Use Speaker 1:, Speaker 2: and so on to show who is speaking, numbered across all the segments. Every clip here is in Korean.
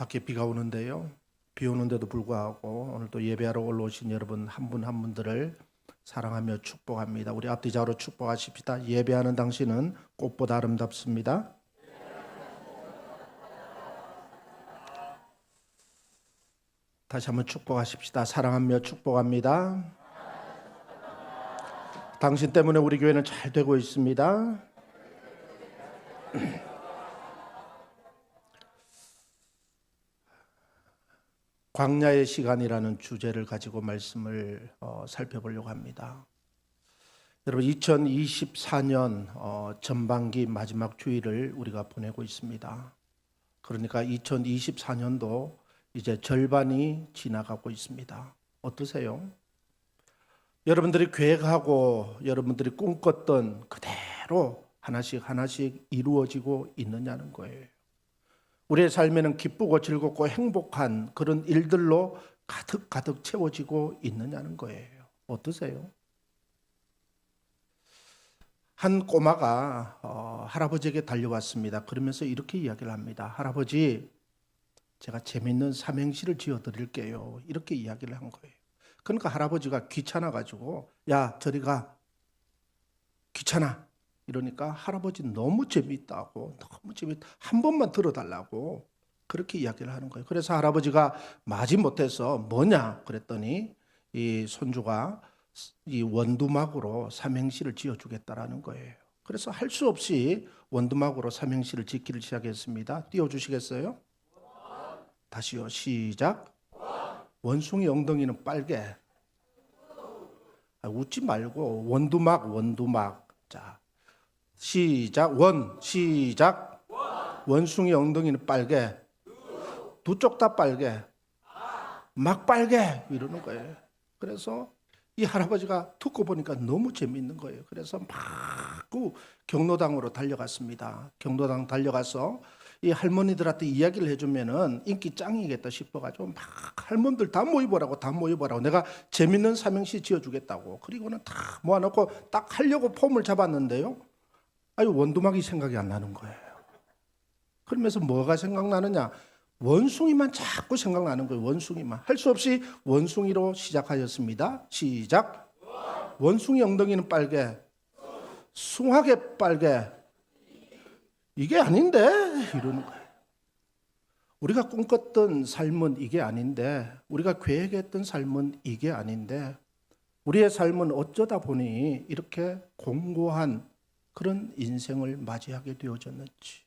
Speaker 1: 밖에 비가 오는데요. 비 오는데도 불구하고 오늘 또 예배하러 올라오신 여러분 한 분 한 분들을 사랑하며 축복합니다. 우리 앞뒤 좌우로 축복하십시다. 예배하는 당신은 꽃보다 아름답습니다. 다시 한번 축복하십시다. 사랑하며 축복합니다. 당신 때문에 우리 교회는 잘 되고 있습니다. 광야의 시간이라는 주제를 가지고 말씀을 살펴보려고 합니다. 여러분 2024년 전반기 마지막 주일을 우리가 보내고 있습니다. 그러니까 2024년도 이제 절반이 지나가고 있습니다. 어떠세요? 여러분들이 계획하고 여러분들이 꿈꿨던 그대로 하나씩 이루어지고 있느냐는 거예요. 우리의 삶에는 기쁘고 즐겁고 행복한 그런 일들로 가득 채워지고 있느냐는 거예요. 어떠세요? 한 꼬마가 할아버지에게 달려왔습니다. 그러면서 이렇게 이야기를 합니다. 할아버지, 제가 재밌는 삼행시를 지어드릴게요. 이렇게 이야기를 한 거예요. 그러니까 할아버지가 귀찮아가지고 야 저리 가, 귀찮아. 이러니까 할아버지 너무 재밌다고, 너무 재밌다, 한 번만 들어달라고 그렇게 이야기를 하는 거예요. 그래서 할아버지가 마지못해서 뭐냐 그랬더니 이 손주가 이 원두막으로 삼행시를 지어주겠다라는 거예요. 그래서 할 수 없이 원두막으로 삼행시를 짓기를 시작했습니다. 띄워주시겠어요? 다시요. 시작. 원숭이 엉덩이는 빨개. 웃지 말고 원두막. 자, 시작. 시작. 원숭이 엉덩이는 빨개. 두 쪽 다 빨개. 막 빨개. 이러는 거예요. 그래서 이 할아버지가 듣고 보니까 너무 재미있는 거예요. 그래서 막 그 경로당으로 달려갔습니다. 경로당 달려가서 이 할머니들한테 이야기를 해주면은 인기 짱이겠다 싶어가지고 막 할머니들 다 모여보라고 내가 재밌는 삼행시 지어주겠다고. 그리고는 다 모아놓고 딱 하려고 폼을 잡았는데요. 아유, 원두막이 생각이 안 나는 거예요. 그러면서 뭐가 생각나느냐? 원숭이만 자꾸 생각나는 거예요. 원숭이만. 할 수 없이 원숭이로 시작하였습니다. 시작. 원숭이 엉덩이는 빨개. 숭하게 빨개. 이게 아닌데 이러는 거예요. 우리가 꿈꿨던 삶은 이게 아닌데, 우리가 계획했던 삶은 이게 아닌데, 우리의 삶은 어쩌다 보니 이렇게 공고한 그런 인생을 맞이하게 되어졌는지.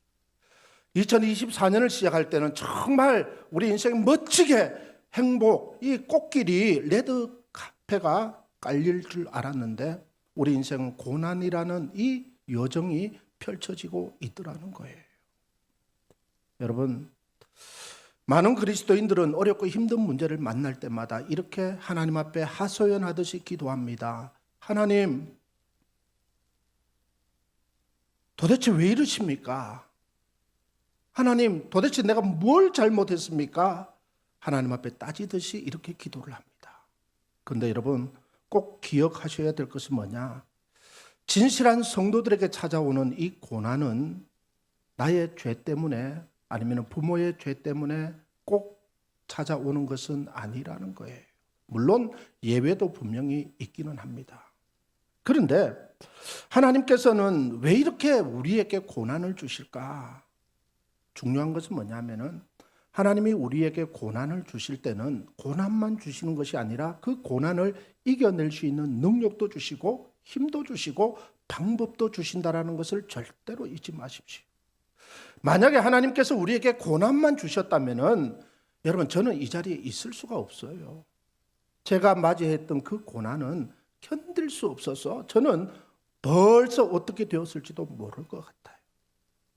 Speaker 1: 2024년을 시작할 때는 정말 우리 인생이 멋지게 행복, 이 꽃길이 레드카페가 깔릴 줄 알았는데 우리 인생은 고난이라는 이 여정이 펼쳐지고 있더라는 거예요. 여러분, 많은 그리스도인들은 어렵고 힘든 문제를 만날 때마다 이렇게 하나님 앞에 하소연하듯이 기도합니다. 하나님, 도대체 왜 이러십니까? 하나님, 도대체 내가 뭘 잘못했습니까? 하나님 앞에 따지듯이 이렇게 기도를 합니다. 그런데 여러분, 꼭 기억하셔야 될 것은 뭐냐? 진실한 성도들에게 찾아오는 이 고난은 나의 죄 때문에 아니면 부모의 죄 때문에 꼭 찾아오는 것은 아니라는 거예요. 물론 예외도 분명히 있기는 합니다. 그런데 하나님께서는 왜 이렇게 우리에게 고난을 주실까? 중요한 것은 뭐냐면은 하나님이 우리에게 고난을 주실 때는 고난만 주시는 것이 아니라 그 고난을 이겨낼 수 있는 능력도 주시고 힘도 주시고 방법도 주신다라는 것을 절대로 잊지 마십시오. 만약에 하나님께서 우리에게 고난만 주셨다면은 여러분, 저는 이 자리에 있을 수가 없어요. 제가 맞이했던 그 고난은 견딜 수 없어서 저는 벌써 어떻게 되었을지도 모를 것 같아요.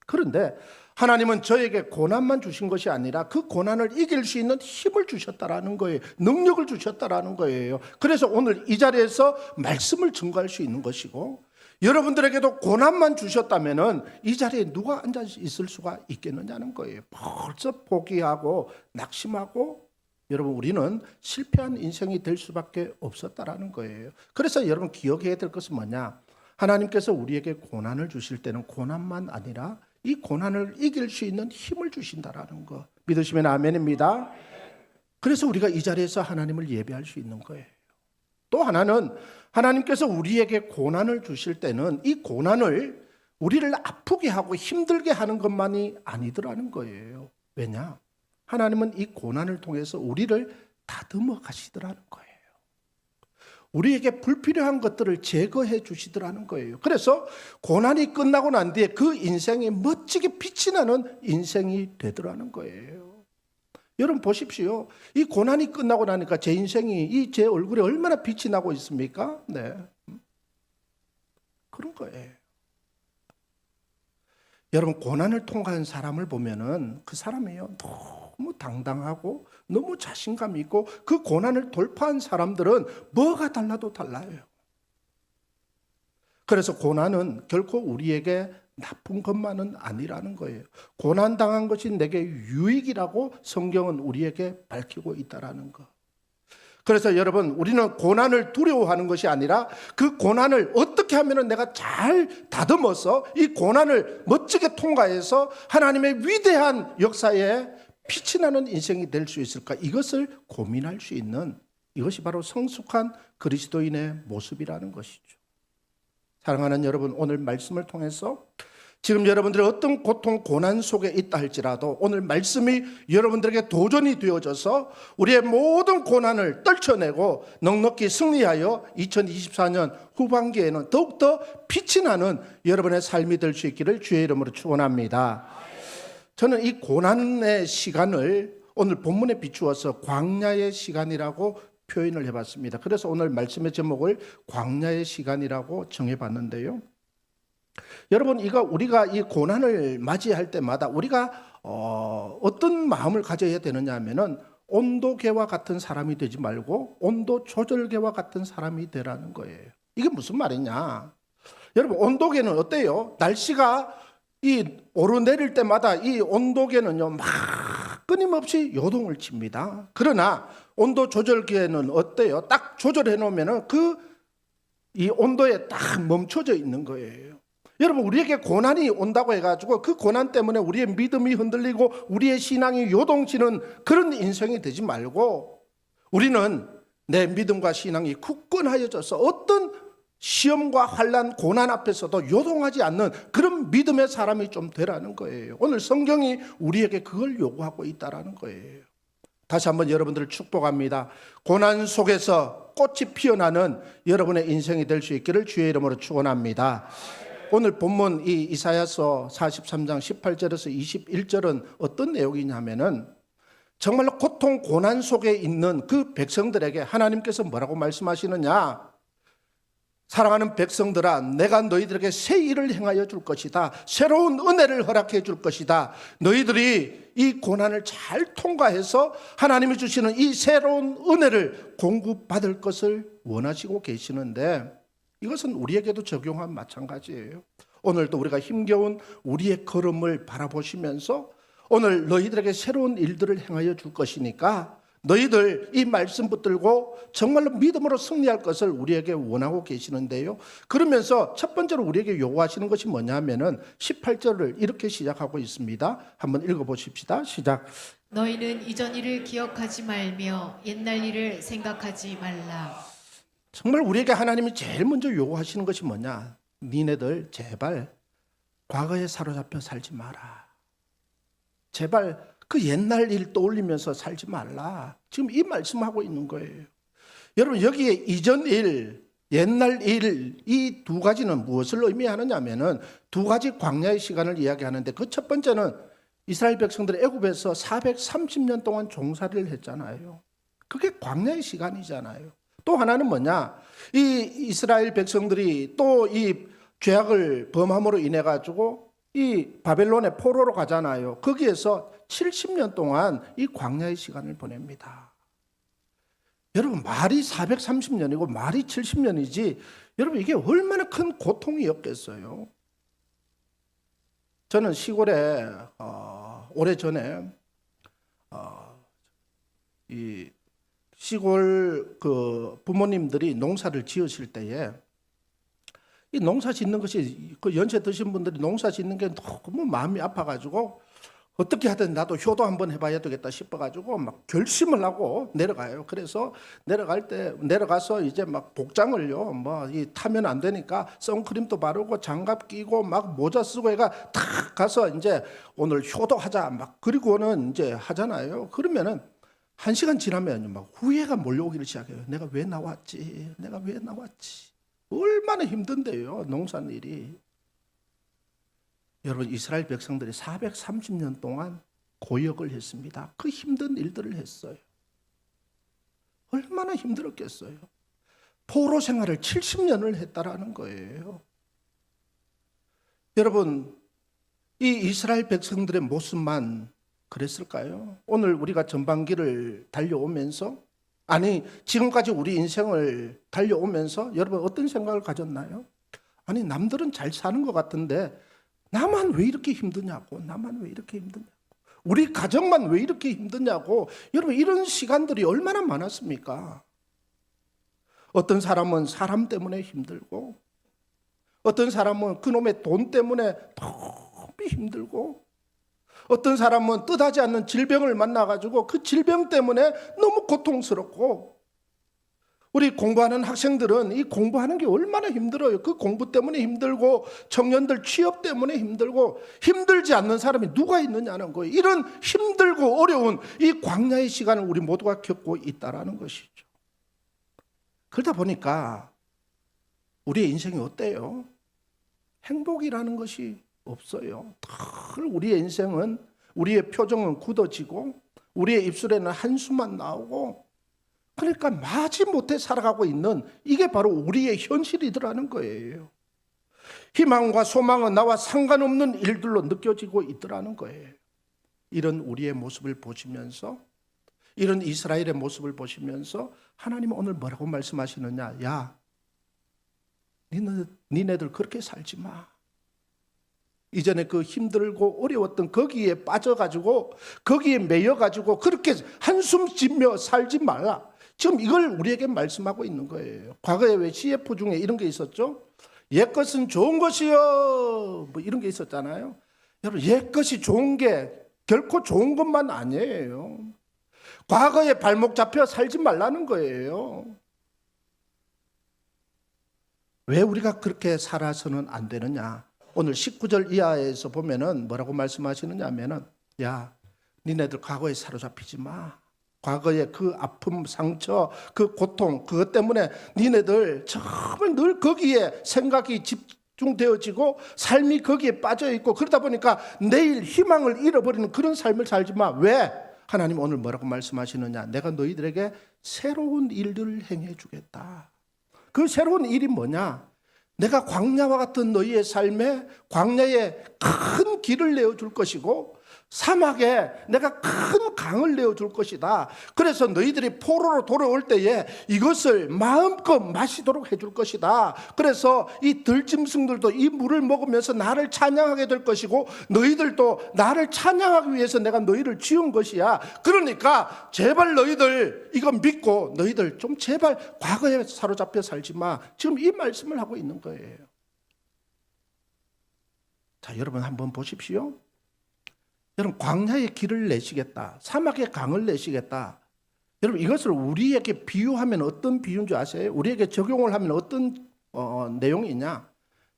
Speaker 1: 그런데 하나님은 저에게 고난만 주신 것이 아니라 그 고난을 이길 수 있는 힘을 주셨다라는 거예요. 능력을 주셨다라는 거예요. 그래서 오늘 이 자리에서 말씀을 증거할 수 있는 것이고, 여러분들에게도 고난만 주셨다면은 이 자리에 누가 앉아 있을 수가 있겠느냐는 거예요. 벌써 포기하고 낙심하고 여러분, 우리는 실패한 인생이 될 수밖에 없었다라는 거예요. 그래서 여러분 기억해야 될 것은 뭐냐? 하나님께서 우리에게 고난을 주실 때는 고난만 아니라 이 고난을 이길 수 있는 힘을 주신다라는 것, 믿으시면 아멘입니다. 그래서 우리가 이 자리에서 하나님을 예배할 수 있는 거예요. 또 하나는 하나님께서 우리에게 고난을 주실 때는 이 고난을 우리를 아프게 하고 힘들게 하는 것만이 아니더라는 거예요. 왜냐? 하나님은 이 고난을 통해서 우리를 다듬어 가시더라는 거예요. 우리에게 불필요한 것들을 제거해 주시더라는 거예요. 그래서 고난이 끝나고 난 뒤에 그 인생이 멋지게 빛이 나는 인생이 되더라는 거예요. 여러분 보십시오. 이 고난이 끝나고 나니까 제 인생이 제 얼굴에 얼마나 빛이 나고 있습니까? 네. 그런 거예요. 여러분 고난을 통과한 사람을 보면은 그 사람이요 너무 당당하고 너무 자신감 있고 그 고난을 돌파한 사람들은 뭐가 달라도 달라요. 그래서 고난은 결코 우리에게 나쁜 것만은 아니라는 거예요. 고난당한 것이 내게 유익이라고 성경은 우리에게 밝히고 있다라는 것. 그래서 여러분 우리는 고난을 두려워하는 것이 아니라 그 고난을 어떻게 하면 내가 잘 다듬어서 이 고난을 멋지게 통과해서 하나님의 위대한 역사에 빛이 나는 인생이 될 수 있을까? 이것을 고민할 수 있는 이것이 바로 성숙한 그리스도인의 모습이라는 것이죠. 사랑하는 여러분, 오늘 말씀을 통해서 지금 여러분들이 어떤 고통, 고난 속에 있다 할지라도 오늘 말씀이 여러분들에게 도전이 되어져서 우리의 모든 고난을 떨쳐내고 넉넉히 승리하여 2024년 후반기에는 더욱더 빛이 나는 여러분의 삶이 될 수 있기를 주의 이름으로 축원합니다. 저는 이 고난의 시간을 오늘 본문에 비추어서 광야의 시간이라고 표현을 해봤습니다. 그래서 오늘 말씀의 제목을 광야의 시간이라고 정해봤는데요. 여러분 우리가 이 고난을 맞이할 때마다 우리가 어떤 마음을 가져야 되느냐 하면은 온도계와 같은 사람이 되지 말고 온도 조절계와 같은 사람이 되라는 거예요. 이게 무슨 말이냐? 여러분 온도계는 어때요? 날씨가 이 오르내릴 때마다 이 온도계는요 막 끊임없이 요동을 칩니다. 그러나 온도 조절계는 어때요? 딱 조절해 놓으면은 이 온도에 딱 멈춰져 있는 거예요. 여러분 우리에게 고난이 온다고 해가지고 그 고난 때문에 우리의 믿음이 흔들리고 우리의 신앙이 요동치는 그런 인생이 되지 말고 우리는 내 믿음과 신앙이 굳건하여져서 어떤 시험과 환난, 고난 앞에서도 요동하지 않는 그런 믿음의 사람이 좀 되라는 거예요. 오늘 성경이 우리에게 그걸 요구하고 있다는 거예요. 다시 한번 여러분들을 축복합니다. 고난 속에서 꽃이 피어나는 여러분의 인생이 될 수 있기를 주의 이름으로 축원합니다. 오늘 본문 이 이사야서 43장 18절에서 21절은 어떤 내용이냐면은 정말로 고통 고난 속에 있는 그 백성들에게 하나님께서 뭐라고 말씀하시느냐? 사랑하는 백성들아, 내가 너희들에게 새 일을 행하여 줄 것이다. 새로운 은혜를 허락해 줄 것이다. 너희들이 이 고난을 잘 통과해서 하나님이 주시는 이 새로운 은혜를 공급받을 것을 원하시고 계시는데 이것은 우리에게도 적용한 마찬가지예요. 오늘도 우리가 힘겨운 우리의 걸음을 바라보시면서 오늘 너희들에게 새로운 일들을 행하여 줄 것이니까 너희들 이 말씀 붙들고 정말로 믿음으로 승리할 것을 우리에게 원하고 계시는데요. 그러면서 첫 번째로 우리에게 요구하시는 것이 뭐냐면은 18절을 이렇게 시작하고 있습니다. 한번 읽어보십시다. 시작.
Speaker 2: 너희는 이전 일을 기억하지 말며 옛날 일을 생각하지 말라.
Speaker 1: 정말 우리에게 하나님이 제일 먼저 요구하시는 것이 뭐냐? 니네들 제발 과거에 사로잡혀 살지 마라. 제발 그 옛날 일 떠올리면서 살지 말라. 지금 이 말씀하고 있는 거예요. 여러분 여기에 이전 일, 옛날 일 이 두 가지는 무엇을 의미하느냐면은 두 가지 광야의 시간을 이야기하는데 그 첫 번째는 이스라엘 백성들이 애굽에서 430년 동안 종살이를 했잖아요. 그게 광야의 시간이잖아요. 또 하나는 뭐냐? 이 이스라엘 백성들이 또 이 죄악을 범함으로 인해 가지고 이 바벨론의 포로로 가잖아요. 거기에서 70년 동안 이 광야의 시간을 보냅니다. 여러분 말이 430년이고 말이 70년이지 여러분 이게 얼마나 큰 고통이었겠어요. 저는 시골에 오래전에 이 시골 그 부모님들이 농사를 지으실 때에 이 농사 짓는 것이 그 연세 드신 분들이 농사 짓는 게 너무 마음이 아파가지고 어떻게 하든 나도 효도 한번 해봐야 되겠다 싶어가지고 막 결심을 하고 내려가요. 그래서 내려가서 이제 막 복장을요, 뭐 이 타면 안 되니까 선크림도 바르고 장갑 끼고 막 모자 쓰고 해가 탁 가서 이제 오늘 효도하자 막 그리고는 이제 하잖아요. 그러면은 1시간 지나면 막 후회가 몰려오기를 시작해요. 내가 왜 나왔지? 내가 왜 나왔지? 얼마나 힘든데요, 농산일이. 여러분, 이스라엘 백성들이 430년 동안 고역을 했습니다. 그 힘든 일들을 했어요. 얼마나 힘들었겠어요. 포로 생활을 70년을 했다라는 거예요. 여러분, 이 이스라엘 백성들의 모습만 그랬을까요? 오늘 우리가 전반기를 달려오면서, 아니 지금까지 우리 인생을 달려오면서 여러분 어떤 생각을 가졌나요? 아니 남들은 잘 사는 것 같은데 나만 왜 이렇게 힘드냐고, 나만 왜 이렇게 힘드냐고, 우리 가정만 왜 이렇게 힘드냐고. 여러분 이런 시간들이 얼마나 많았습니까? 어떤 사람은 사람 때문에 힘들고, 어떤 사람은 그놈의 돈 때문에 너무 힘들고, 어떤 사람은 뜻하지 않는 질병을 만나가지고 그 질병 때문에 너무 고통스럽고, 우리 공부하는 학생들은 이 공부하는 게 얼마나 힘들어요. 그 공부 때문에 힘들고, 청년들 취업 때문에 힘들고, 힘들지 않는 사람이 누가 있느냐는 거예요. 이런 힘들고 어려운 이 광야의 시간을 우리 모두가 겪고 있다라는 것이죠. 그러다 보니까 우리의 인생이 어때요? 행복이라는 것이 없어요. 늘 우리의 인생은, 우리의 표정은 굳어지고 우리의 입술에는 한숨만 나오고, 그러니까 마지못해 살아가고 있는, 이게 바로 우리의 현실이더라는 거예요. 희망과 소망은 나와 상관없는 일들로 느껴지고 있더라는 거예요. 이런 우리의 모습을 보시면서, 이런 이스라엘의 모습을 보시면서 하나님은 오늘 뭐라고 말씀하시느냐? 야, 니네들 그렇게 살지 마. 이전에 그 힘들고 어려웠던 거기에 빠져가지고, 거기에 매여가지고 그렇게 한숨 쉬며 살지 말라. 지금 이걸 우리에게 말씀하고 있는 거예요. 과거에 왜 CF 중에 이런 게 있었죠? 옛것은 좋은 것이요, 뭐 이런 게 있었잖아요. 여러분, 옛것이 좋은 게 결코 좋은 것만 아니에요. 과거에 발목 잡혀 살지 말라는 거예요. 왜 우리가 그렇게 살아서는 안 되느냐? 오늘 19절 이하에서 보면은 뭐라고 말씀하시느냐 하면은, 야, 니네들 과거에 사로잡히지 마. 과거의 그 아픔, 상처, 그 고통, 그것 때문에 니네들 정말 늘 거기에 생각이 집중되어지고 삶이 거기에 빠져 있고, 그러다 보니까 내일 희망을 잃어버리는 그런 삶을 살지 마. 왜? 하나님 오늘 뭐라고 말씀하시느냐? 내가 너희들에게 새로운 일들을 행해 주겠다. 그 새로운 일이 뭐냐? 내가 광야와 같은 너희의 삶에, 광야에 큰 길을 내어줄 것이고, 사막에 내가 큰 강을 내어줄 것이다. 그래서 너희들이 포로로 돌아올 때에 이것을 마음껏 마시도록 해줄 것이다. 그래서 이 들짐승들도 이 물을 먹으면서 나를 찬양하게 될 것이고, 너희들도 나를 찬양하기 위해서 내가 너희를 지은 것이야. 그러니까 제발 너희들 이거 믿고, 너희들 좀 제발 과거에 사로잡혀 살지 마. 지금 이 말씀을 하고 있는 거예요. 자, 여러분 한번 보십시오. 여러분, 광야의 길을 내시겠다, 사막의 강을 내시겠다. 여러분, 이것을 우리에게 비유하면 어떤 비유인 줄 아세요? 우리에게 적용을 하면 어떤 내용이냐?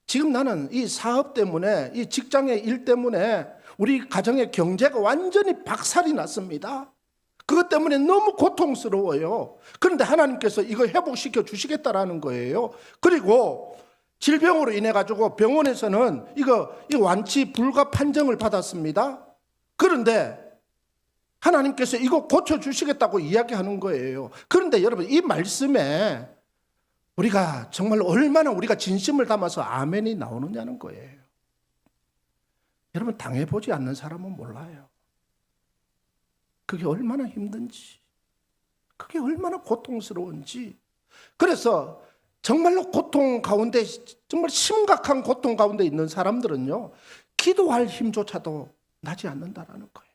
Speaker 1: 지금 나는 이 사업 때문에, 이 직장의 일 때문에 우리 가정의 경제가 완전히 박살이 났습니다. 그것 때문에 너무 고통스러워요. 그런데 하나님께서 이거 회복시켜 주시겠다라는 거예요. 그리고 질병으로 인해 가지고 병원에서는 이거 완치 불가 판정을 받았습니다. 그런데 하나님께서 이거 고쳐주시겠다고 이야기하는 거예요. 그런데 여러분, 이 말씀에 우리가 정말 얼마나 우리가 진심을 담아서 아멘이 나오느냐는 거예요. 여러분, 당해보지 않는 사람은 몰라요. 그게 얼마나 힘든지, 그게 얼마나 고통스러운지. 그래서 정말로 고통 가운데, 정말 심각한 고통 가운데 있는 사람들은요, 기도할 힘조차도 나지 않는다라는 거예요.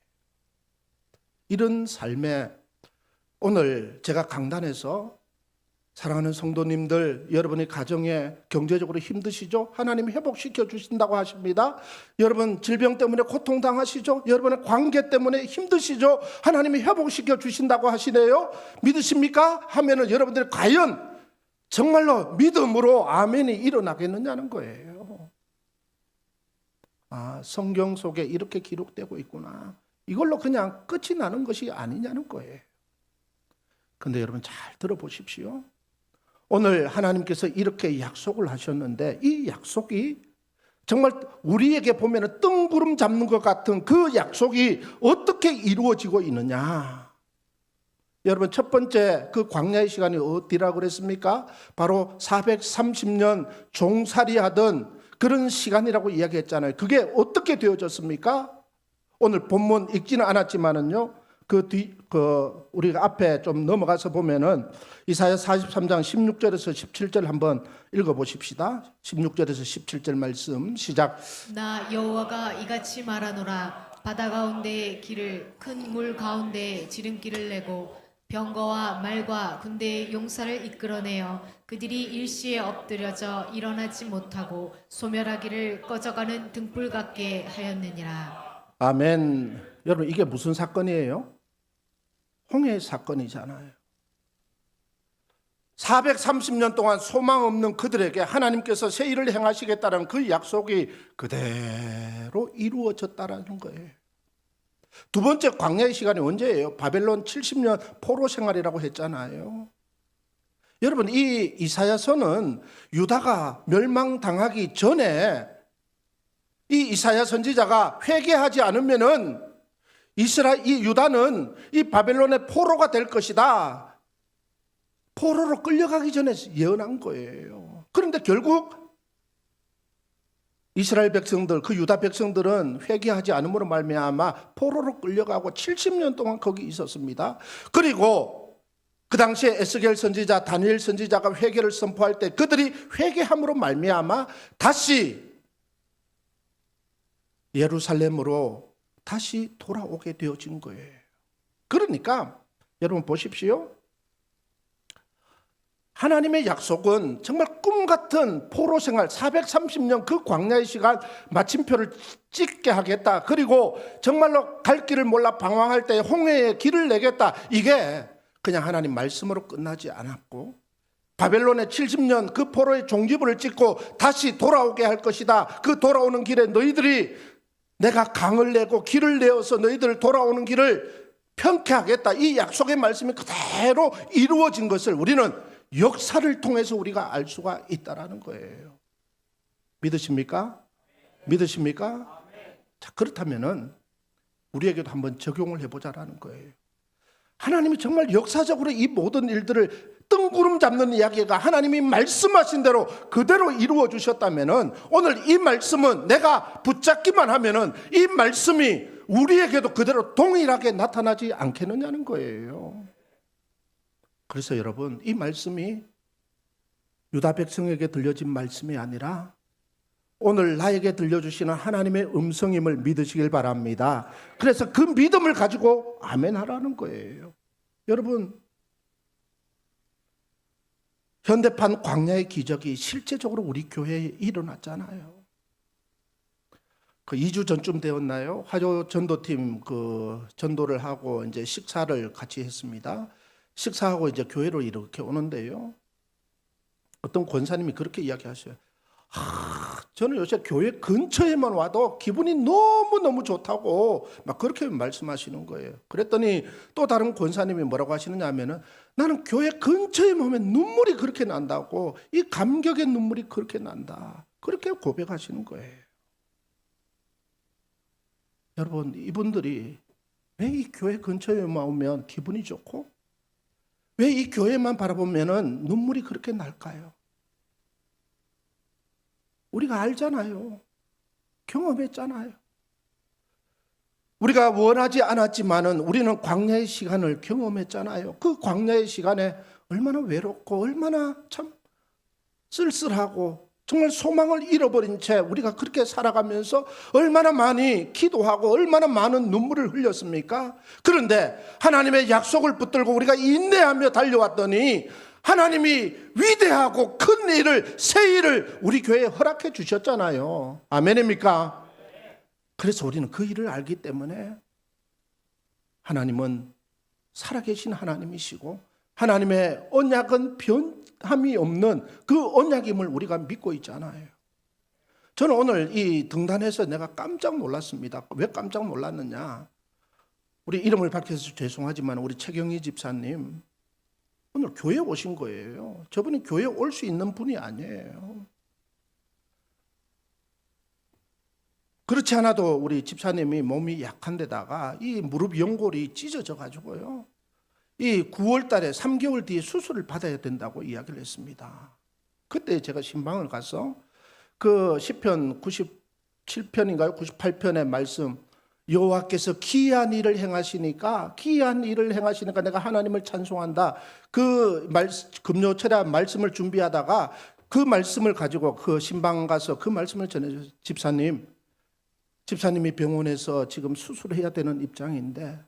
Speaker 1: 이런 삶에 오늘 제가 강단에서 사랑하는 성도님들, 여러분의 가정에 경제적으로 힘드시죠? 하나님 회복시켜 주신다고 하십니다. 여러분 질병 때문에 고통당하시죠? 여러분의 관계 때문에 힘드시죠? 하나님이 회복시켜 주신다고 하시네요. 믿으십니까? 하면은 여러분들이 과연 정말로 믿음으로 아멘이 일어나겠느냐는 거예요. 아, 성경 속에 이렇게 기록되고 있구나. 이걸로 그냥 끝이 나는 것이 아니냐는 거예요. 근데 여러분 잘 들어보십시오. 오늘 하나님께서 이렇게 약속을 하셨는데 이 약속이 정말 우리에게 보면 뜬구름 잡는 것 같은 그 약속이 어떻게 이루어지고 있느냐. 여러분 첫 번째 그 광야의 시간이 어디라고 그랬습니까? 바로 430년 종살이하던 그런 시간이라고 이야기했잖아요. 그게 어떻게 되어졌습니까? 오늘 본문 읽지는 않았지만은요. 우리가 앞에 좀 넘어가서 보면은 이사야 43장 16절에서 17절 한번 읽어보십시다. 16절에서 17절 말씀 시작.
Speaker 2: 나 여호와가 이같이 말하노라. 바다 가운데의 길을 큰 물 가운데에 지름길을 내고 병거와 말과 군대의 용사를 이끌어내어 그들이 일시에 엎드려져 일어나지 못하고 소멸하기를 꺼져가는 등불 같게 하였느니라.
Speaker 1: 아멘. 여러분 이게 무슨 사건이에요? 홍해의 사건이잖아요. 430년 동안 소망 없는 그들에게 하나님께서 새 일을 행하시겠다는 그 약속이 그대로 이루어졌다는 거예요. 두 번째 광야의 시간이 언제예요? 바벨론 70년 포로 생활이라고 했잖아요. 여러분 이 이사야서는 유다가 멸망당하기 전에 이 이사야 선지자가 회개하지 않으면은 이 유다는 이 바벨론의 포로가 될 것이다. 포로로 끌려가기 전에 예언한 거예요. 그런데 결국 이스라엘 백성들, 그 유다 백성들은 회개하지 않음으로 말미암아 포로로 끌려가고 70년 동안 거기 있었습니다. 그리고 그 당시에 에스겔 선지자, 다니엘 선지자가 회개를 선포할 때 그들이 회개함으로 말미암아 다시 예루살렘으로 다시 돌아오게 되어진 거예요. 그러니까 여러분 보십시오. 하나님의 약속은 정말 꿈같은 포로 생활 430년 그 광야의 시간 마침표를 찍게 하겠다. 그리고 정말로 갈 길을 몰라 방황할 때 홍해에 길을 내겠다. 이게 그냥 하나님 말씀으로 끝나지 않았고 바벨론의 70년 그 포로의 종지부를 찍고 다시 돌아오게 할 것이다. 그 돌아오는 길에 너희들이 내가 강을 내고 길을 내어서 너희들 돌아오는 길을 편케 하겠다. 이 약속의 말씀이 그대로 이루어진 것을 우리는 역사를 통해서 우리가 알 수가 있다라는 거예요. 믿으십니까? 믿으십니까? 자, 그렇다면은 우리에게도 한번 적용을 해보자라는 거예요. 하나님이 정말 역사적으로 이 모든 일들을 뜬구름 잡는 이야기가 하나님이 말씀하신 대로 그대로 이루어 주셨다면은 오늘 이 말씀은 내가 붙잡기만 하면은 이 말씀이 우리에게도 그대로 동일하게 나타나지 않겠느냐는 거예요. 그래서 여러분 이 말씀이 유다 백성에게 들려진 말씀이 아니라 오늘 나에게 들려주시는 하나님의 음성임을 믿으시길 바랍니다. 그래서 그 믿음을 가지고 아멘 하라는 거예요. 여러분 현대판 광야의 기적이 실제적으로 우리 교회에 일어났잖아요. 그 2주 전쯤 되었나요? 화요 전도팀 그 전도를 하고 이제 식사를 같이 했습니다. 식사하고 이제 교회로 이렇게 오는데요. 어떤 권사님이 그렇게 이야기하셔요. 저는 요새 교회 근처에만 와도 기분이 너무너무 좋다고 막 그렇게 말씀하시는 거예요. 그랬더니 또 다른 권사님이 뭐라고 하시느냐 하면은 나는 교회 근처에 오면 눈물이 그렇게 난다고, 이 감격의 눈물이 그렇게 난다. 그렇게 고백하시는 거예요. 여러분 이분들이 왜 이 교회 근처에만 오면 기분이 좋고 왜 이 교회만 바라보면은 눈물이 그렇게 날까요? 우리가 알잖아요. 경험했잖아요. 우리가 원하지 않았지만은 우리는 광야의 시간을 경험했잖아요. 그 광야의 시간에 얼마나 외롭고 얼마나 참 쓸쓸하고 정말 소망을 잃어버린 채 우리가 그렇게 살아가면서 얼마나 많이 기도하고 얼마나 많은 눈물을 흘렸습니까? 그런데 하나님의 약속을 붙들고 우리가 인내하며 달려왔더니 하나님이 위대하고 큰 일을, 새 일을 우리 교회에 허락해 주셨잖아요. 아멘입니까? 그래서 우리는 그 일을 알기 때문에 하나님은 살아계신 하나님이시고 하나님의 언약은 변함이 없는 그 언약임을 우리가 믿고 있잖아요. 저는 오늘 이 등단에서 내가 깜짝 놀랐습니다. 왜 깜짝 놀랐느냐? 우리 이름을 밝혀서 죄송하지만 우리 최경희 집사님 오늘 교회에 오신 거예요. 저분이 교회에 올 수 있는 분이 아니에요. 그렇지 않아도 우리 집사님이 몸이 약한 데다가 이 무릎 연골이 찢어져 가지고요. 이 9월 달에 3개월 뒤에 수술을 받아야 된다고 이야기를 했습니다. 그때 제가 신방을 가서 그 시편 97편인가요? 98편의 말씀, 여호와께서 기이한 일을 행하시니까 내가 하나님을 찬송한다. 그 금요철에 말씀을 준비하다가 그 말씀을 가지고 그 신방 가서 그 말씀을 전해줘서 집사님이 병원에서 지금 수술해야 되는 입장인데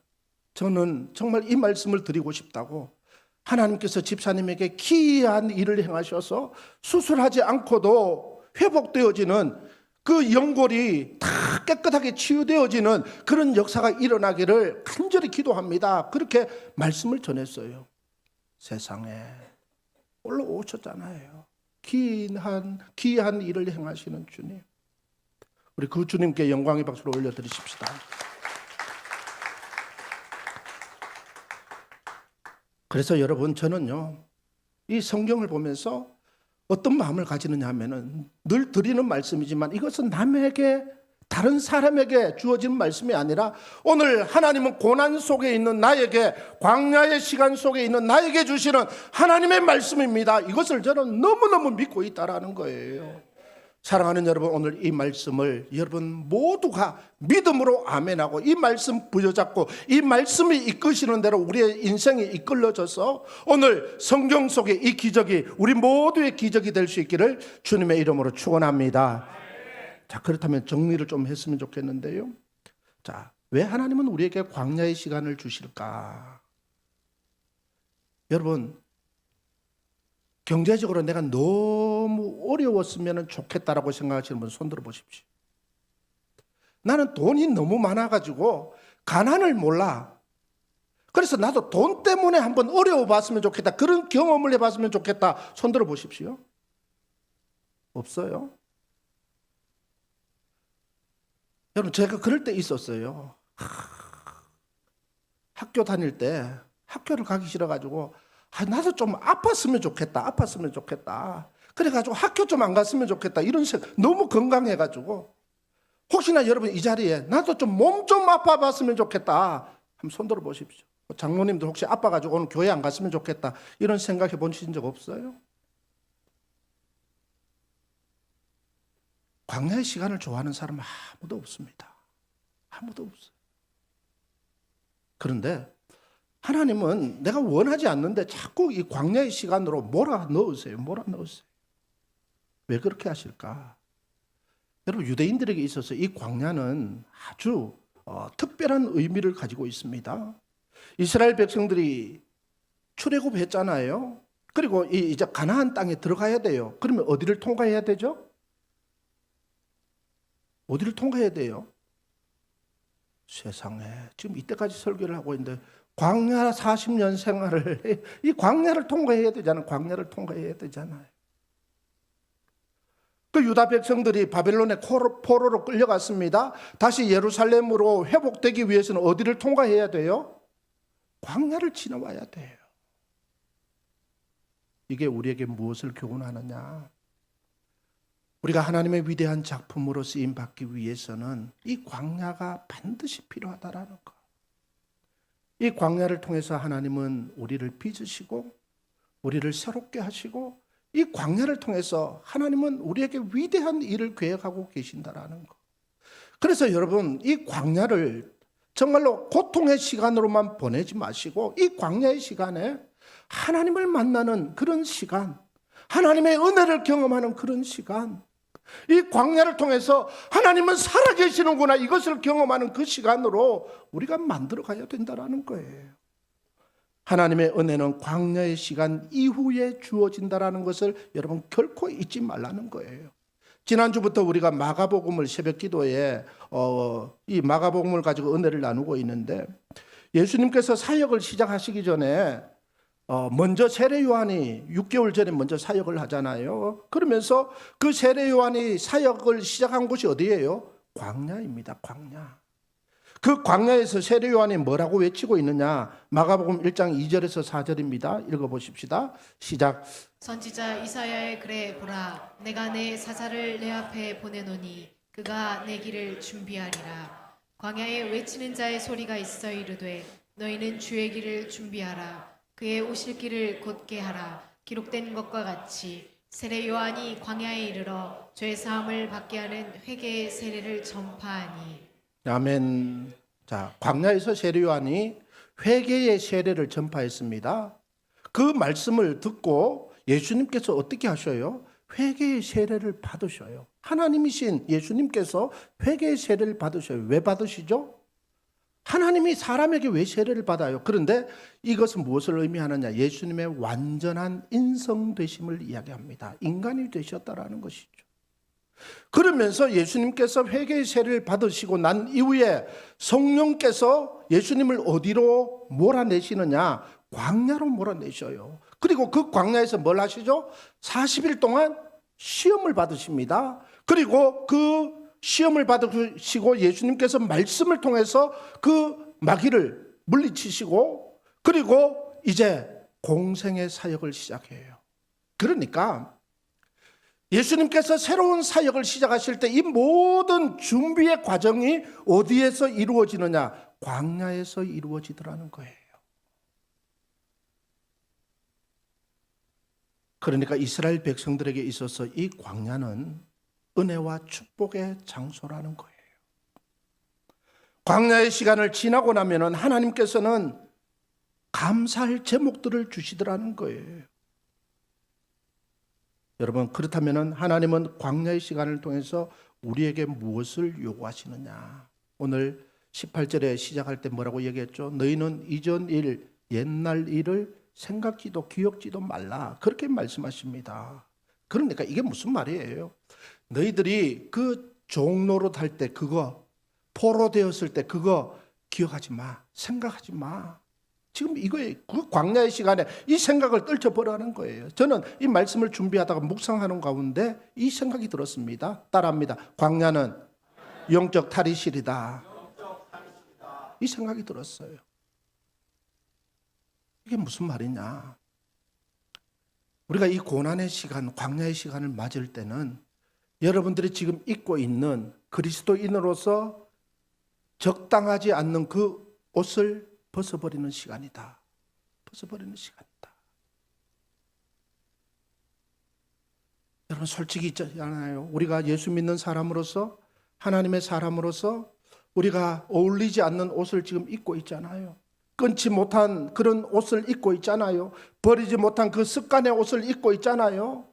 Speaker 1: 저는 정말 이 말씀을 드리고 싶다고, 하나님께서 집사님에게 기이한 일을 행하셔서 수술하지 않고도 회복되어지는 그 연골이 다 깨끗하게 치유되어지는 그런 역사가 일어나기를 간절히 기도합니다. 그렇게 말씀을 전했어요. 세상에 올라오셨잖아요. 기이한 일을 행하시는 주님. 우리 그 주님께 영광의 박수를 올려드리십시다. 그래서 여러분, 저는요 이 성경을 보면서 어떤 마음을 가지느냐 하면은 늘 드리는 말씀이지만 이것은 남에게, 다른 사람에게 주어진 말씀이 아니라 오늘 하나님은 고난 속에 있는 나에게, 광야의 시간 속에 있는 나에게 주시는 하나님의 말씀입니다. 이것을 저는 너무너무 믿고 있다라는 거예요. 사랑하는 여러분, 오늘 이 말씀을 여러분 모두가 믿음으로 아멘하고 이 말씀 부여잡고 이 말씀이 이끄시는 대로 우리의 인생이 이끌어져서 오늘 성경 속에 이 기적이 우리 모두의 기적이 될 수 있기를 주님의 이름으로 축원합니다. 자, 그렇다면 정리를 좀 했으면 좋겠는데요. 자, 왜 하나님은 우리에게 광야의 시간을 주실까? 여러분, 경제적으로 내가 너무 어려웠으면 좋겠다라고 생각하시는 분 손 들어 보십시오. 나는 돈이 너무 많아가지고 가난을 몰라. 그래서 나도 돈 때문에 한번 어려워봤으면 좋겠다, 그런 경험을 해봤으면 좋겠다. 손 들어 보십시오. 없어요? 여러분, 제가 그럴 때 있었어요. 학교 다닐 때 학교를 가기 싫어가지고 나도 좀 아팠으면 좋겠다. 그래가지고 학교 좀 안 갔으면 좋겠다. 이런 생각, 너무 건강해가지고 혹시나 여러분 이 자리에 나도 좀 몸 좀 아파봤으면 좋겠다. 한번 손 들어 보십시오. 장로님들 혹시 아파가지고 오늘 교회 안 갔으면 좋겠다, 이런 생각해 보신 적 없어요? 광야의 시간을 좋아하는 사람은 아무도 없습니다. 아무도 없어요. 그런데 하나님은 내가 원하지 않는데 자꾸 이 광야의 시간으로 몰아넣으세요. 왜 그렇게 하실까? 여러분, 유대인들에게 있어서 이 광야는 아주 특별한 의미를 가지고 있습니다. 이스라엘 백성들이 출애굽했잖아요. 그리고 이제 가나안 땅에 들어가야 돼요. 그러면 어디를 통과해야 되죠? 어디를 통과해야 돼요? 세상에, 지금 이때까지 설교를 하고 있는데 광야 40년 생활을 이 광야를 통과해야 되잖아요. 그 유다 백성들이 바벨론의 포로로 끌려갔습니다. 다시 예루살렘으로 회복되기 위해서는 어디를 통과해야 돼요? 광야를 지나와야 돼요. 이게 우리에게 무엇을 교훈하느냐? 우리가 하나님의 위대한 작품으로 쓰임 받기 위해서는 이 광야가 반드시 필요하다라는 것. 이 광야를 통해서 하나님은 우리를 빚으시고 우리를 새롭게 하시고 이 광야를 통해서 하나님은 우리에게 위대한 일을 계획하고 계신다라는 것. 그래서 여러분, 이 광야를 정말로 고통의 시간으로만 보내지 마시고 이 광야의 시간에 하나님을 만나는 그런 시간, 하나님의 은혜를 경험하는 그런 시간, 이 광야를 통해서 하나님은 살아계시는구나, 이것을 경험하는 그 시간으로 우리가 만들어 가야 된다는 거예요. 하나님의 은혜는 광야의 시간 이후에 주어진다라는 것을 여러분 결코 잊지 말라는 거예요. 지난주부터 우리가 마가복음을 새벽 기도에 이 마가복음을 가지고 은혜를 나누고 있는데, 예수님께서 사역을 시작하시기 전에 먼저 세례 요한이 6개월 전에 먼저 사역을 하잖아요. 그러면서 그 세례 요한이 사역을 시작한 곳이 어디예요? 광야입니다. 광야. 그 광야에서 세례 요한이 뭐라고 외치고 있느냐? 마가복음 1장 2절에서 4절입니다. 읽어보십시다. 시작.
Speaker 2: 선지자 이사야의 글에 보라, 내가 내 사자를 내 앞에 보내노니 그가 내 길을 준비하리라. 광야에 외치는 자의 소리가 있어 이르되 너희는 주의 길을 준비하라. 그의 오실 길을 곧게 하라. 기록된 것과 같이 세례 요한이 광야에 이르러 죄 사함을 받게 하는 회개의 세례를 전파하니.
Speaker 1: 아멘. 자, 광야에서 세례 요한이 회개의 세례를 전파했습니다. 그 말씀을 듣고 예수님께서 어떻게 하셔요? 회개의 세례를 받으셔요. 하나님이신 예수님께서 회개의 세례를 받으셔요. 왜 받으시죠? 하나님이 사람에게 왜 세례를 받아요? 그런데 이것은 무엇을 의미하느냐? 예수님의 완전한 인성되심을 이야기합니다. 인간이 되셨다라는 것이죠. 그러면서 예수님께서 회개의 세례를 받으시고 난 이후에 성령께서 예수님을 어디로 몰아내시느냐? 광야로 몰아내셔요. 그리고 그 광야에서 뭘 하시죠? 40일 동안 시험을 받으십니다. 그리고 그 시험을 받으시고 예수님께서 말씀을 통해서 그 마귀를 물리치시고, 그리고 이제 공생의 사역을 시작해요. 그러니까 예수님께서 새로운 사역을 시작하실 때 이 모든 준비의 과정이 어디에서 이루어지느냐? 광야에서 이루어지더라는 거예요. 그러니까 이스라엘 백성들에게 있어서 이 광야는 은혜와 축복의 장소라는 거예요. 광야의 시간을 지나고 나면은 하나님께서는 감사할 제목들을 주시더라는 거예요. 여러분, 그렇다면 하나님은 광야의 시간을 통해서 우리에게 무엇을 요구하시느냐? 오늘 18절에 시작할 때 뭐라고 얘기했죠? 너희는 이전 일, 옛날 일을 생각지도 기억지도 말라. 그렇게 말씀하십니다. 그러니까 이게 무슨 말이에요? 너희들이 그 종로로 탈 때 그거, 포로되었을 때 그거 기억하지 마. 생각하지 마. 지금 이거에 그 광야의 시간에 이 생각을 떨쳐버리라는 거예요. 저는 이 말씀을 준비하다가 묵상하는 가운데 이 생각이 들었습니다. 따라합니다. 광야는 영적 탈의실이다. 이 생각이 들었어요. 이게 무슨 말이냐? 우리가 이 고난의 시간, 광야의 시간을 맞을 때는 여러분들이 지금 입고 있는 그리스도인으로서 적당하지 않는 그 옷을 벗어버리는 시간이다. 벗어버리는 시간이다. 여러분, 솔직히 있잖아요. 우리가 예수 믿는 사람으로서, 하나님의 사람으로서 우리가 어울리지 않는 옷을 지금 입고 있잖아요. 끊지 못한 그런 옷을 입고 있잖아요. 버리지 못한 그 습관의 옷을 입고 있잖아요.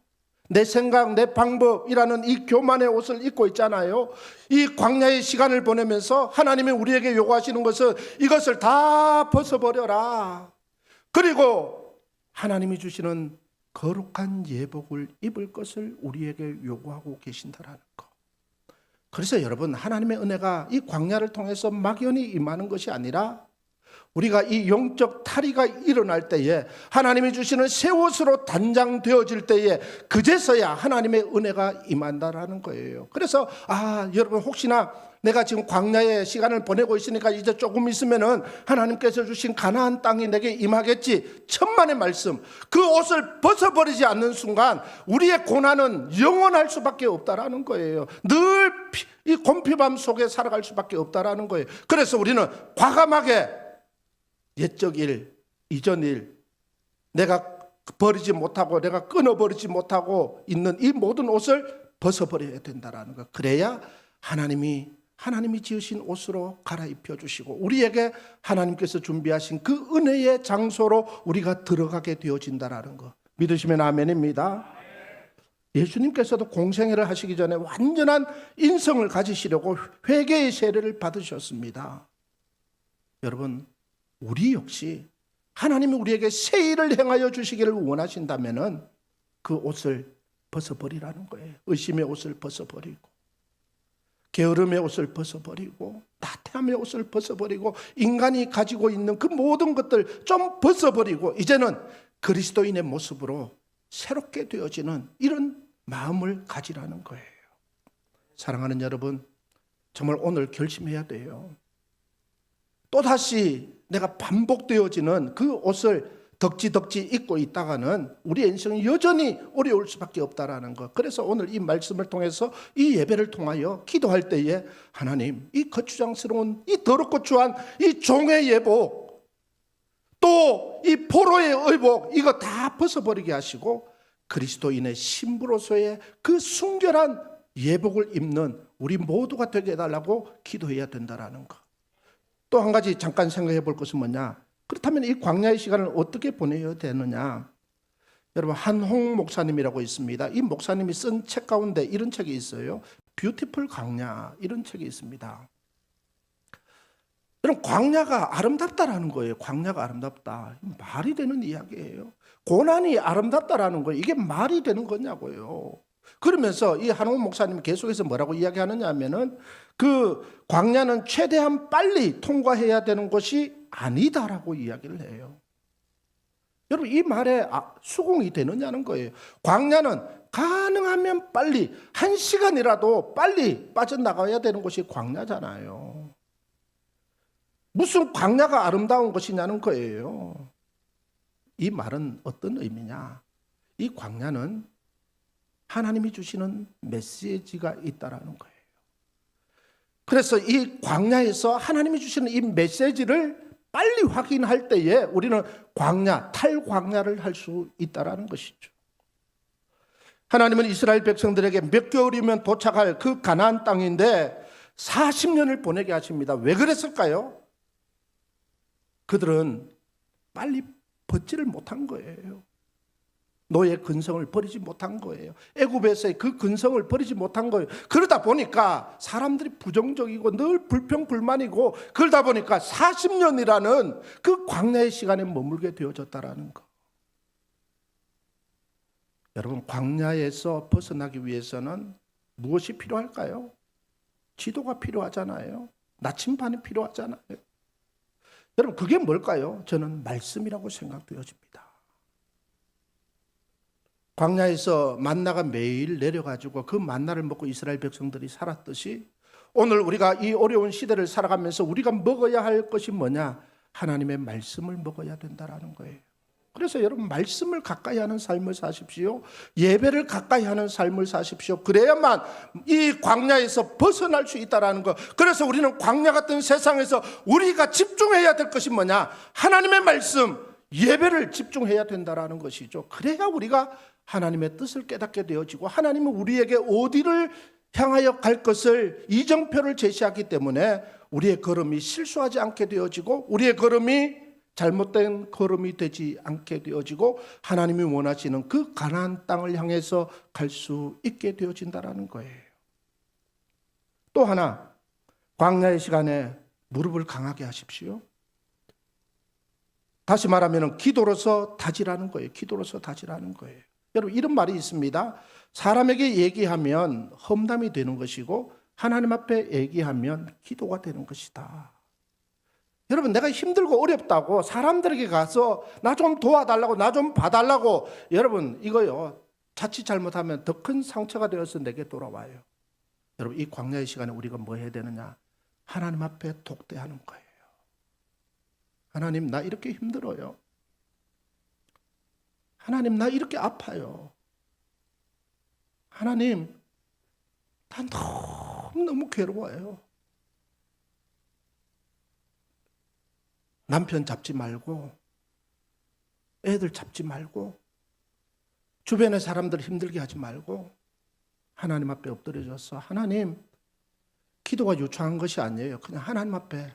Speaker 1: 내 생각, 내 방법이라는 이 교만의 옷을 입고 있잖아요. 이 광야의 시간을 보내면서 하나님이 우리에게 요구하시는 것은 이것을 다 벗어버려라. 그리고 하나님이 주시는 거룩한 예복을 입을 것을 우리에게 요구하고 계신다라는 것. 그래서 여러분, 하나님의 은혜가 이 광야를 통해서 막연히 임하는 것이 아니라 우리가 이 영적 탈의가 일어날 때에 하나님이 주시는 새 옷으로 단장되어질 때에 그제서야 하나님의 은혜가 임한다라는 거예요. 그래서 여러분, 혹시나 내가 지금 광야의 시간을 보내고 있으니까 이제 조금 있으면은 하나님께서 주신 가나안 땅이 내게 임하겠지. 천만의 말씀. 그 옷을 벗어버리지 않는 순간 우리의 고난은 영원할 수밖에 없다라는 거예요. 늘 이 곰피밤 속에 살아갈 수밖에 없다라는 거예요. 그래서 우리는 과감하게 옛적 일, 이전 일, 내가 버리지 못하고 내가 끊어버리지 못하고 있는 이 모든 옷을 벗어버려야 된다라는 것. 그래야 하나님이 지으신 옷으로 갈아입혀 주시고 우리에게 하나님께서 준비하신 그 은혜의 장소로 우리가 들어가게 되어진다라는 것. 믿으시면 아멘입니다. 예수님께서도 공생애를 하시기 전에 완전한 인성을 가지시려고 회개의 세례를 받으셨습니다. 여러분, 우리 역시 하나님이 우리에게 새 일을 행하여 주시기를 원하신다면은 그 옷을 벗어버리라는 거예요. 의심의 옷을 벗어버리고, 게으름의 옷을 벗어버리고, 나태함의 옷을 벗어버리고, 인간이 가지고 있는 그 모든 것들 좀 벗어버리고, 이제는 그리스도인의 모습으로 새롭게 되어지는 이런 마음을 가지라는 거예요. 사랑하는 여러분, 정말 오늘 결심해야 돼요. 또다시 내가 반복되어지는 그 옷을 덕지덕지 입고 있다가는 우리의 인생은 여전히 어려울 수밖에 없다라는 것. 그래서 오늘 이 말씀을 통해서 이 예배를 통하여 기도할 때에 하나님, 이 거추장스러운 이 더럽고 추한 이 종의 예복, 또 이 포로의 의복, 이거 다 벗어버리게 하시고 그리스도인의 신부로서의 그 순결한 예복을 입는 우리 모두가 되게 해달라고 기도해야 된다라는 것. 또 한 가지 잠깐 생각해 볼 것은 뭐냐? 그렇다면 이 광야의 시간을 어떻게 보내야 되느냐? 여러분, 한홍 목사님이라고 있습니다. 이 목사님이 쓴 책 가운데 이런 책이 있어요. 뷰티풀 광야, 이런 책이 있습니다. 여러분, 광야가 아름답다라는 거예요. 광야가 아름답다. 말이 되는 이야기예요. 고난이 아름답다라는 거예요. 이게 말이 되는 거냐고요. 그러면서 이 한홍 목사님이 계속해서 뭐라고 이야기하느냐 하면은 그 광야는 최대한 빨리 통과해야 되는 것이 아니다라고 이야기를 해요. 여러분, 이 말에 수긍이 되느냐는 거예요. 광야는 가능하면 빨리, 1시간이라도 빨리 빠져나가야 되는 것이 광야잖아요. 무슨 광야가 아름다운 것이냐는 거예요. 이 말은 어떤 의미냐? 이 광야는 하나님이 주시는 메시지가 있다라는 거예요. 그래서 이 광야에서 하나님이 주시는 이 메시지를 빨리 확인할 때에 우리는 광야, 탈광야를 할 수 있다라는 것이죠. 하나님은 이스라엘 백성들에게 몇 개월이면 도착할 그 가나안 땅인데 40년을 보내게 하십니다. 왜 그랬을까요? 그들은 빨리 벗지를 못한 거예요. 노예 근성을 버리지 못한 거예요. 애굽에서의 그 근성을 버리지 못한 거예요. 그러다 보니까 사람들이 부정적이고 늘 불평불만이고, 그러다 보니까 40년이라는 그 광야의 시간에 머물게 되어졌다라는 거. 여러분, 광야에서 벗어나기 위해서는 무엇이 필요할까요? 지도가 필요하잖아요. 나침반이 필요하잖아요. 여러분, 그게 뭘까요? 저는 말씀이라고 생각되어집니다. 광야에서 만나가 매일 내려가지고 그 만나를 먹고 이스라엘 백성들이 살았듯이 오늘 우리가 이 어려운 시대를 살아가면서 우리가 먹어야 할 것이 뭐냐? 하나님의 말씀을 먹어야 된다라는 거예요. 그래서 여러분, 말씀을 가까이 하는 삶을 사십시오. 예배를 가까이 하는 삶을 사십시오. 그래야만 이 광야에서 벗어날 수 있다라는 거. 그래서 우리는 광야 같은 세상에서 우리가 집중해야 될 것이 뭐냐? 하나님의 말씀, 예배를 집중해야 된다라는 것이죠. 그래야 우리가 하나님의 뜻을 깨닫게 되어지고, 하나님은 우리에게 어디를 향하여 갈 것을 이정표를 제시하기 때문에 우리의 걸음이 실수하지 않게 되어지고, 우리의 걸음이 잘못된 걸음이 되지 않게 되어지고, 하나님이 원하시는 그 가나안 땅을 향해서 갈 수 있게 되어진다라는 거예요. 또 하나, 광야의 시간에 무릎을 강하게 하십시오. 다시 말하면 기도로서 다지라는 거예요. 기도로서 다지라는 거예요. 여러분, 이런 말이 있습니다. 사람에게 얘기하면 험담이 되는 것이고 하나님 앞에 얘기하면 기도가 되는 것이다. 여러분, 내가 힘들고 어렵다고 사람들에게 가서 나 좀 도와달라고, 나 좀 봐달라고, 여러분, 이거요, 자칫 잘못하면 더 큰 상처가 되어서 내게 돌아와요. 여러분, 이 광야의 시간에 우리가 뭐 해야 되느냐? 하나님 앞에 독대하는 거예요. 하나님, 나 이렇게 힘들어요. 하나님, 나 이렇게 아파요. 하나님, 난 너무 괴로워요. 남편 잡지 말고, 애들 잡지 말고, 주변의 사람들 힘들게 하지 말고 하나님 앞에 엎드려져서, 하나님, 기도가 유창한 것이 아니에요. 그냥 하나님 앞에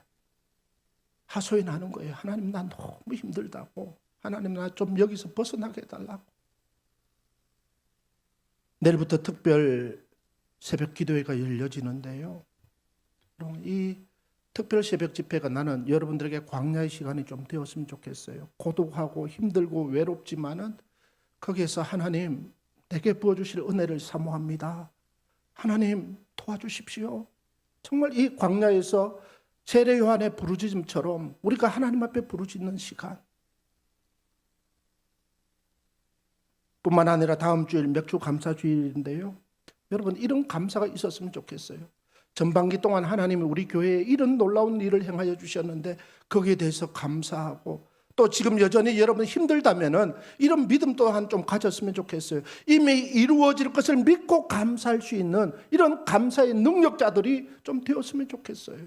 Speaker 1: 하소연하는 거예요. 하나님, 나 너무 힘들다고. 하나님, 나 좀 여기서 벗어나게 해달라고. 내일부터 특별 새벽 기도회가 열려지는데요. 이 특별 새벽 집회가 나는 여러분들에게 광야의 시간이 좀 되었으면 좋겠어요. 고독하고 힘들고 외롭지만은 거기에서 하나님 내게 부어주실 은혜를 사모합니다. 하나님 도와주십시오. 정말 이 광야에서 세례 요한의 부르짖음처럼 우리가 하나님 앞에 부르짖는 시간 뿐만 아니라 다음 주일 맥주 감사 주일인데요. 여러분 이런 감사가 있었으면 좋겠어요. 전반기 동안 하나님이 우리 교회에 이런 놀라운 일을 행하여 주셨는데 거기에 대해서 감사하고 또 지금 여전히 여러분 힘들다면은 이런 믿음 또한 좀 가졌으면 좋겠어요. 이미 이루어질 것을 믿고 감사할 수 있는 이런 감사의 능력자들이 좀 되었으면 좋겠어요.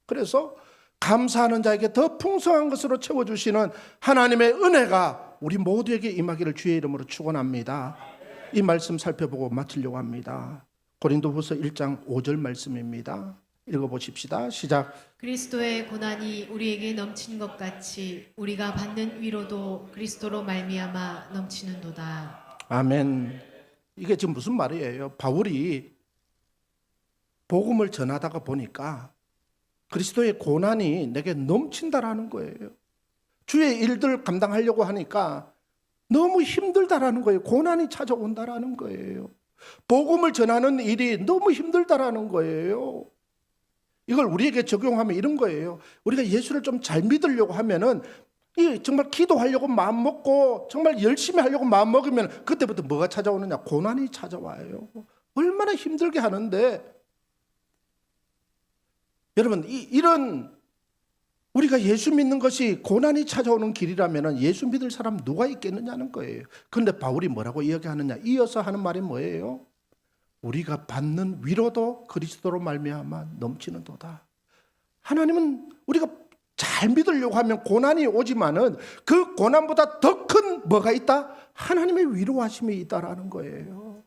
Speaker 1: 그래서 감사하는 자에게 더 풍성한 것으로 채워주시는 하나님의 은혜가 우리 모두에게 임하기를 주의 이름으로 축원합니다. 이 말씀 살펴보고 마치려고 합니다. 고린도후서 1장 5절 말씀입니다. 읽어보십시다. 시작.
Speaker 2: 그리스도의 고난이 우리에게 넘친 것 같이 우리가 받는 위로도 그리스도로 말미암아 넘치는도다.
Speaker 1: 아멘. 이게 지금 무슨 말이에요? 바울이 복음을 전하다가 보니까 그리스도의 고난이 내게 넘친다라는 거예요. 주의 일들 감당하려고 하니까 너무 힘들다라는 거예요. 고난이 찾아온다라는 거예요. 복음을 전하는 일이 너무 힘들다라는 거예요. 이걸 우리에게 적용하면 이런 거예요. 우리가 예수를 좀 잘 믿으려고 하면은 정말 기도하려고 마음 먹고 정말 열심히 하려고 마음 먹으면 그때부터 뭐가 찾아오느냐? 고난이 찾아와요. 얼마나 힘들게 하는데 여러분 이런 우리가 예수 믿는 것이 고난이 찾아오는 길이라면 예수 믿을 사람 누가 있겠느냐는 거예요. 그런데 바울이 뭐라고 이야기하느냐? 이어서 하는 말이 뭐예요? 우리가 받는 위로도 그리스도로 말미암아 넘치는도다. 하나님은 우리가 잘 믿으려고 하면 고난이 오지만은 그 고난보다 더 큰 뭐가 있다? 하나님의 위로하심이 있다라는 거예요.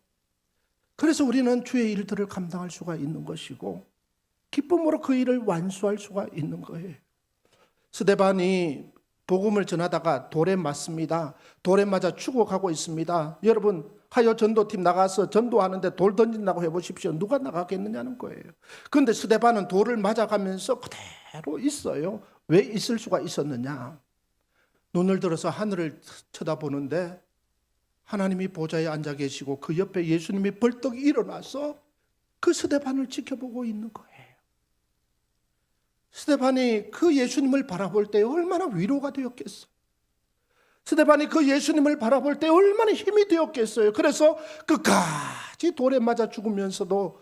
Speaker 1: 그래서 우리는 주의 일들을 감당할 수가 있는 것이고 기쁨으로 그 일을 완수할 수가 있는 거예요. 스데반이 복음을 전하다가 돌에 맞습니다. 돌에 맞아 죽어가고 있습니다. 여러분 하여 전도팀 나가서 전도하는데 돌 던진다고 해보십시오. 누가 나가겠느냐는 거예요. 그런데 스데반은 돌을 맞아가면서 그대로 있어요. 왜 있을 수가 있었느냐? 눈을 들어서 하늘을 쳐다보는데 하나님이 보좌에 앉아 계시고 그 옆에 예수님이 벌떡 일어나서 그 스데반을 지켜보고 있는 거예요. 스데반이 그 예수님을 바라볼 때 얼마나 위로가 되었겠어요. 스데반이 그 예수님을 바라볼 때 얼마나 힘이 되었겠어요. 그래서 끝까지 돌에 맞아 죽으면서도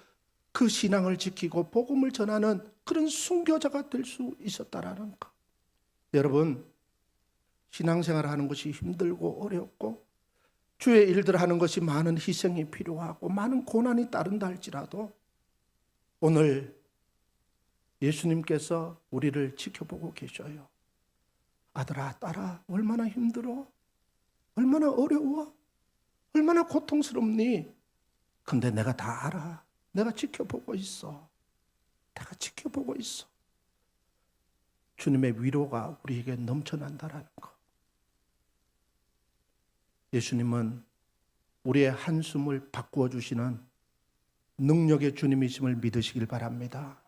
Speaker 1: 그 신앙을 지키고 복음을 전하는 그런 순교자가 될 수 있었다라는 것. 여러분 신앙생활 하는 것이 힘들고 어렵고 주의 일들 하는 것이 많은 희생이 필요하고 많은 고난이 따른다 할지라도 오늘 예수님께서 우리를 지켜보고 계셔요. 아들아, 딸아, 얼마나 힘들어? 얼마나 어려워? 얼마나 고통스럽니? 근데 내가 다 알아. 내가 지켜보고 있어. 내가 지켜보고 있어. 주님의 위로가 우리에게 넘쳐난다라는 것. 예수님은 우리의 한숨을 바꾸어 주시는 능력의 주님이심을 믿으시길 바랍니다.